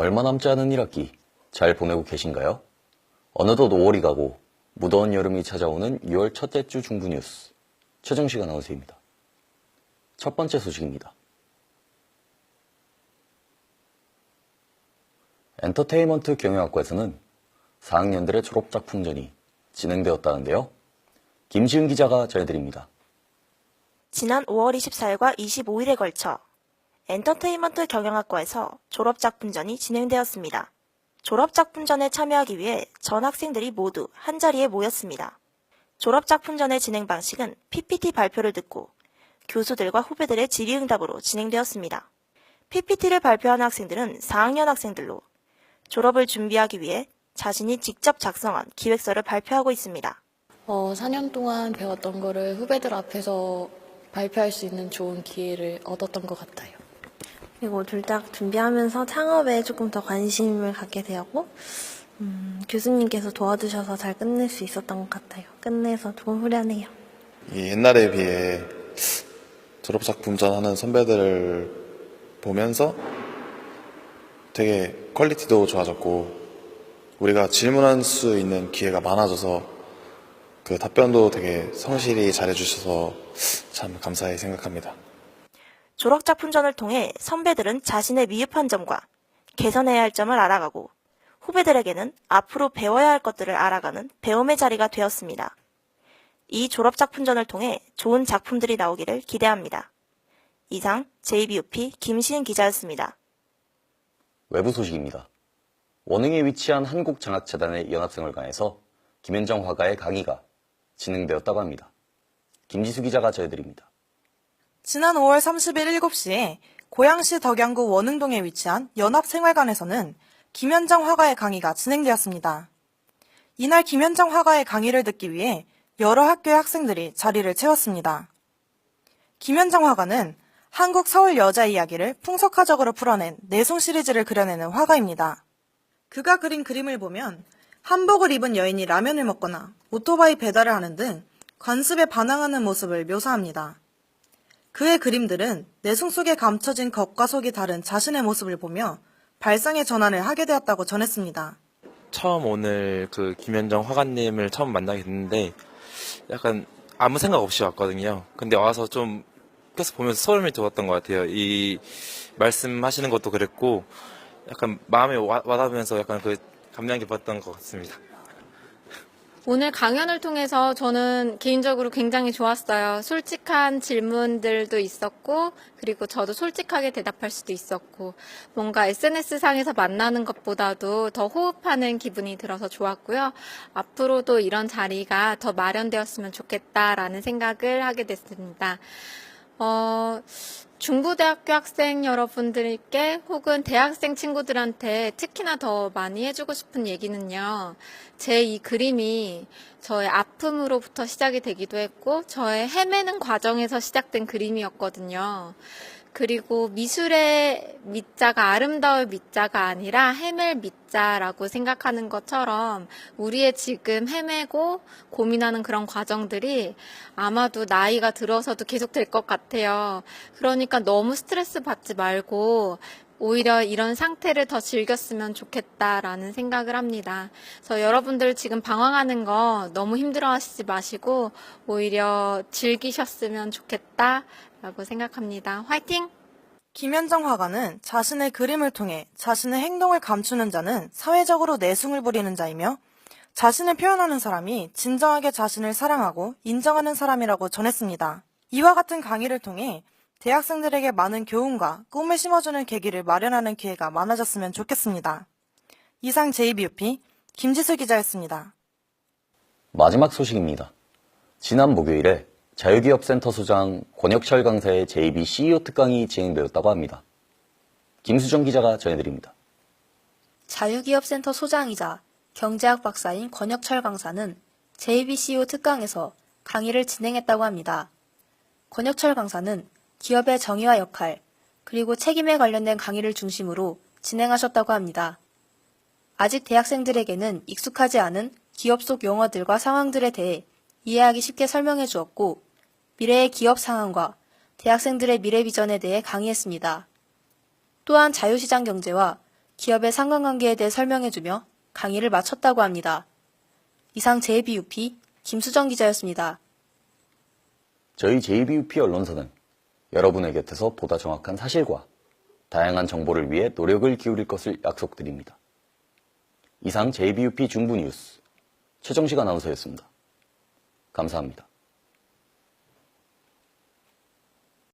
얼마 남지 않은 1학기 잘 보내고 계신가요? 어느덧 5월이 가고 무더운 여름이 찾아오는 6월 첫째 주 중부 뉴스 최정식 아나운서입니다. 첫 번째 소식입니다. 엔터테인먼트 경영학과에서는 4학년들의 졸업작품전이 진행되었다는데요. 김지은 기자가 전해드립니다. 지난 5월 24일과 25일에 걸쳐 엔터테인먼트 경영학과에서 졸업작품전이 진행되었습니다. 졸업작품전에 참여하기 위해 전 학생들이 모두 한자리에 모였습니다. 졸업작품전의 진행 방식은 PPT 발표를 듣고 교수들과 후배들의 질의응답으로 진행되었습니다. PPT를 발표한 학생들은 4학년 학생들로 졸업을 준비하기 위해 자신이 직접 작성한 기획서를 발표하고 있습니다. 4년 동안 배웠던 거를 후배들 앞에서 발표할 수 있는 좋은 기회를 얻었던 것 같아요. 그리고 둘 다 준비하면서 창업에 조금 더 관심을 갖게 되었고 교수님께서 도와주셔서 잘 끝낼 수 있었던 것 같아요. 끝내서 좀 후련해요. 옛날에 비해 졸업작품전 하는 선배들을 보면서 되게 퀄리티도 좋아졌고 우리가 질문할 수 있는 기회가 많아져서 그 답변도 되게 성실히 잘해주셔서 참 감사히 생각합니다. 졸업작품전을 통해 선배들은 자신의 미흡한 점과 개선해야 할 점을 알아가고 후배들에게는 앞으로 배워야 할 것들을 알아가는 배움의 자리가 되었습니다. 이 졸업작품전을 통해 좋은 작품들이 나오기를 기대합니다. 이상 JBUP 김시은 기자였습니다. 외부 소식입니다. 원흥에 위치한 한국장학재단의 연합생활관에서 김현정 화가의 강의가 진행되었다고 합니다. 김지수 기자가 전해드립니다. 지난 5월 30일 7시에 고양시 덕양구 원흥동에 위치한 연합생활관에서는 김현정 화가의 강의가 진행되었습니다. 이날 김현정 화가의 강의를 듣기 위해 여러 학교의 학생들이 자리를 채웠습니다. 김현정 화가는 한국 서울 여자 이야기를 풍속화적으로 풀어낸 내숭 시리즈를 그려내는 화가입니다. 그가 그린 그림을 보면 한복을 입은 여인이 라면을 먹거나 오토바이 배달을 하는 등 관습에 반항하는 모습을 묘사합니다. 그의 그림들은 내숭 속에 감춰진 겉과 속이 다른 자신의 모습을 보며 발상의 전환을 하게 되었다고 전했습니다. 처음 오늘 그 김현정 화가님을 처음 만나게 됐는데 약간 아무 생각 없이 왔거든요. 근데 와서 좀 계속 보면서 소름이 돋았던 것 같아요. 이 말씀하시는 것도 그랬고 약간 마음에 와닿으면서 약간 그 감명 깊었던 것 같습니다. 오늘 강연을 통해서 저는 개인적으로 굉장히 좋았어요. 솔직한 질문들도 있었고, 그리고 저도 솔직하게 대답할 수도 있었고, 뭔가 SNS상에서 만나는 것보다도 더 호흡하는 기분이 들어서 좋았고요. 앞으로도 이런 자리가 더 마련되었으면 좋겠다라는 생각을 하게 됐습니다. 중부대학교 학생 여러분들께 혹은 대학생 친구들한테 특히나 더 많이 해주고 싶은 얘기는요. 제 이 그림이 저의 아픔으로부터 시작이 되기도 했고 저의 헤매는 과정에서 시작된 그림이었거든요. 그리고 미술의 미자가 아름다울 미자가 아니라 헤맬 미자라고 생각하는 것처럼 우리의 지금 헤매고 고민하는 그런 과정들이 아마도 나이가 들어서도 계속 될 것 같아요. 그러니까 너무 스트레스 받지 말고 오히려 이런 상태를 더 즐겼으면 좋겠다라는 생각을 합니다. 그래서 여러분들 지금 방황하는 거 너무 힘들어하시지 마시고 오히려 즐기셨으면 좋겠다라고 생각합니다. 화이팅! 김현정 화가는 자신의 그림을 통해 자신의 행동을 감추는 자는 사회적으로 내숭을 부리는 자이며 자신을 표현하는 사람이 진정하게 자신을 사랑하고 인정하는 사람이라고 전했습니다. 이와 같은 강의를 통해 대학생들에게 많은 교훈과 꿈을 심어주는 계기를 마련하는 기회가 많아졌으면 좋겠습니다. 이상 JBUP 김지수 기자였습니다. 마지막 소식입니다. 지난 목요일에 자유기업센터 소장 권혁철 강사의 JB CEO 특강이 진행되었다고 합니다. 김수정 기자가 전해드립니다. 자유기업센터 소장이자 경제학 박사인 권혁철 강사는 JB CEO 특강에서 강의를 진행했다고 합니다. 권혁철 강사는 기업의 정의와 역할, 그리고 책임에 관련된 강의를 중심으로 진행하셨다고 합니다. 아직 대학생들에게는 익숙하지 않은 기업 속 용어들과 상황들에 대해 이해하기 쉽게 설명해 주었고, 미래의 기업 상황과 대학생들의 미래 비전에 대해 강의했습니다. 또한 자유시장 경제와 기업의 상관관계에 대해 설명해주며 강의를 마쳤다고 합니다. 이상 JBUP 김수정 기자였습니다. 저희 JBUP 언론사는 여러분의 곁에서 보다 정확한 사실과 다양한 정보를 위해 노력을 기울일 것을 약속드립니다. 이상 JBUP 중부 뉴스 최정식 아나운서였습니다. 감사합니다.